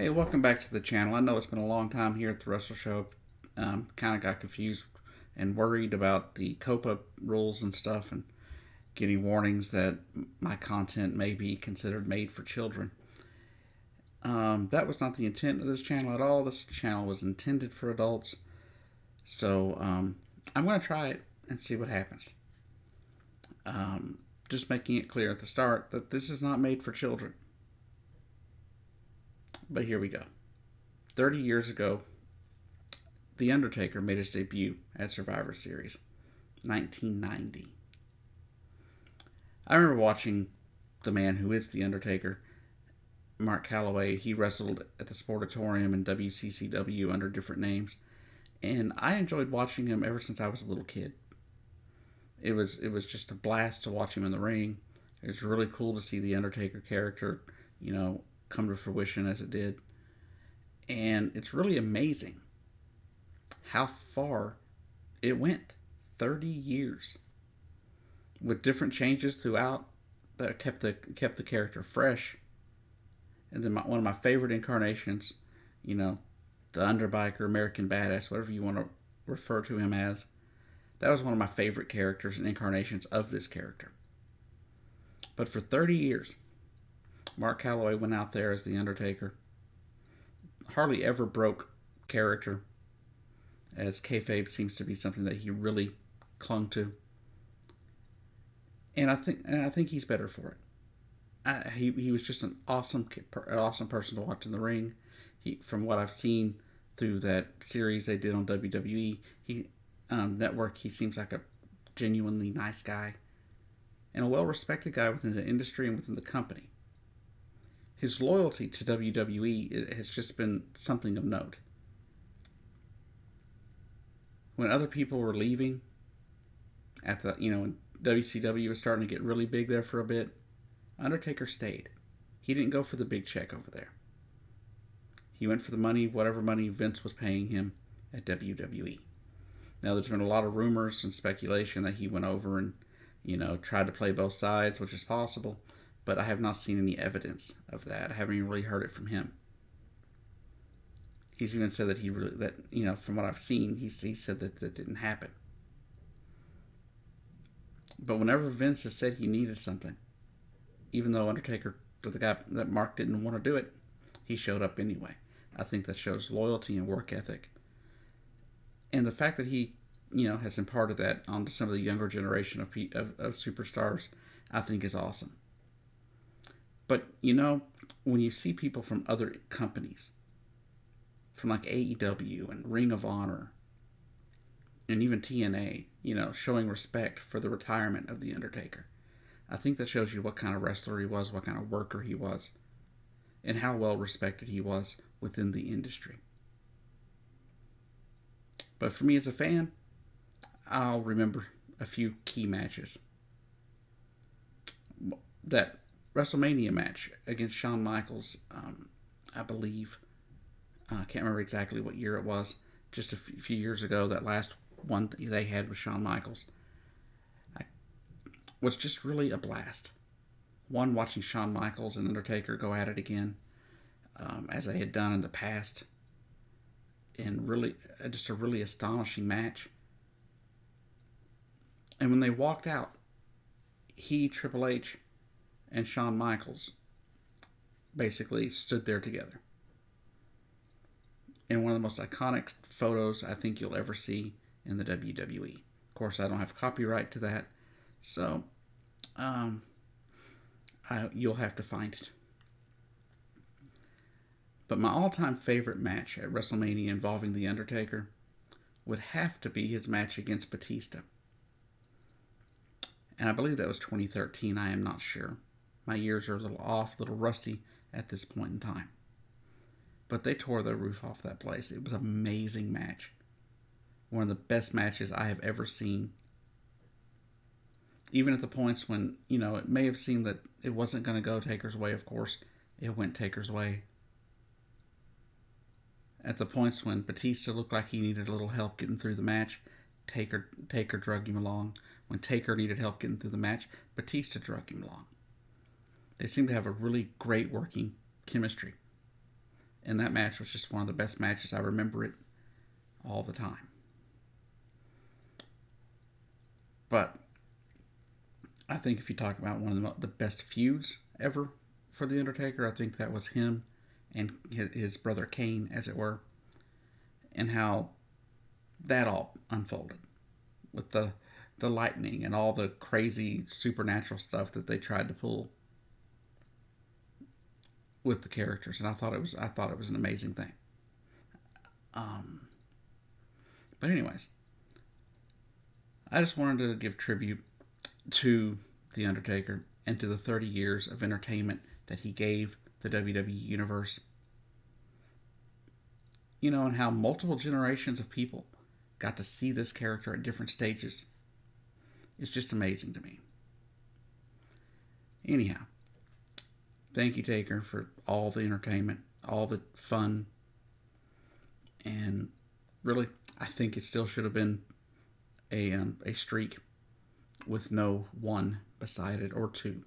Hey, welcome back to the channel. I know it's been a long time here at the Wrestle Show. Kind of got confused and worried about the COPA rules and stuff, and getting warnings that my content may be considered made for children. That was not the intent of this channel at all. This channel was intended for adults. So I'm going to try it and see what happens. Just making it clear at the start that this is not made for children. But here we go. 30 years ago, The Undertaker made his debut at Survivor Series, 1990. I remember watching the man who is The Undertaker, Mark Calaway. He wrestled at the Sportatorium and WCCW under different names, and I enjoyed watching him ever since I was a little kid. It was just a blast to watch him in the ring. It was really cool to see the Undertaker character, come to fruition as it did. And it's really amazing how far it went. 30 years. With different changes throughout that kept the character fresh. And then one of my favorite incarnations, the Underbiker, American Badass, whatever you want to refer to him as, that was one of my favorite characters and incarnations of this character. But for 30 years, Mark Calaway went out there as The Undertaker. Hardly ever broke character, as kayfabe seems to be something that he really clung to. And I think he's better for it. He was just an awesome person to watch in the ring. From what I've seen through that series they did on WWE Network, he seems like a genuinely nice guy and a well-respected guy within the industry and within the company. His loyalty to WWE has just been something of note. When other people were leaving, when WCW was starting to get really big there for a bit, Undertaker stayed. He didn't go for the big check over there. He went for the money, whatever money Vince was paying him at WWE. Now, there's been a lot of rumors and speculation that he went over and, tried to play both sides, which is possible. But I have not seen any evidence of that. I haven't even really heard it from him. He's even said that from what I've seen, he said that didn't happen. But whenever Vince has said he needed something, even though Undertaker, the guy that Mark didn't want to do it, he showed up anyway. I think that shows loyalty and work ethic. And the fact that he, has imparted that onto some of the younger generation of superstars, I think is awesome. But, when you see people from other companies, from like AEW and Ring of Honor, and even TNA, showing respect for the retirement of The Undertaker, I think that shows you what kind of wrestler he was, what kind of worker he was, and how well respected he was within the industry. But for me as a fan, I'll remember a few key matches. That Wrestlemania match against Shawn Michaels, I believe. I can't remember exactly what year it was. Just a few years ago, that last one they had with Shawn Michaels was just really a blast. One, watching Shawn Michaels and Undertaker go at it again, as they had done in the past. And really, just a really astonishing match. And when they walked out, Triple H, and Shawn Michaels basically stood there together. In one of the most iconic photos I think you'll ever see in the WWE. Of course, I don't have copyright to that, so you'll have to find it. But my all-time favorite match at WrestleMania involving The Undertaker would have to be his match against Batista. And I believe that was 2013, I am not sure. My years are a little off, a little rusty at this point in time. But they tore the roof off that place. It was an amazing match. One of the best matches I have ever seen. Even at the points when, it may have seemed that it wasn't going to go Taker's way, of course. It went Taker's way. At the points when Batista looked like he needed a little help getting through the match, Taker drug him along. When Taker needed help getting through the match, Batista drug him along. They seem to have a really great working chemistry. And that match was just one of the best matches. I remember it all the time. But I think if you talk about one of the best feuds ever for The Undertaker, I think that was him and his brother Kane, as it were, and how that all unfolded with the lightning and all the crazy supernatural stuff that they tried to pull with the characters, and I thought it was an amazing thing. But anyways, I just wanted to give tribute to The Undertaker and to the 30 years of entertainment that he gave the WWE Universe. You know, and how multiple generations of people got to see this character at different stages. It's just amazing to me. Anyhow, thank you, Taker, for all the entertainment, all the fun, and really, I think it still should have been a streak with no one beside it or two.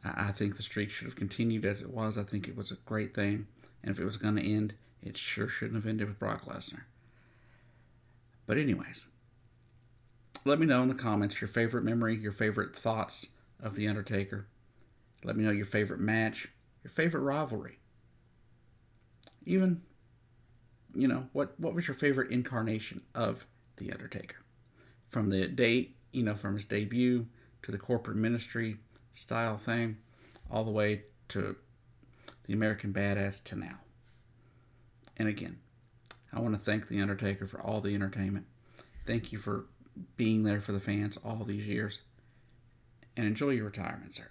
I think the streak should have continued as it was. I think it was a great thing, and if it was going to end, it sure shouldn't have ended with Brock Lesnar. But anyways, let me know in the comments your favorite memory, your favorite thoughts of The Undertaker. Let me know your favorite match, your favorite rivalry. Even, you know, what was your favorite incarnation of The Undertaker? From the day, you know, from his debut to the corporate ministry style thing, all the way to the American Badass to now. And again, I want to thank The Undertaker for all the entertainment. Thank you for being there for the fans all these years. And enjoy your retirement, sir.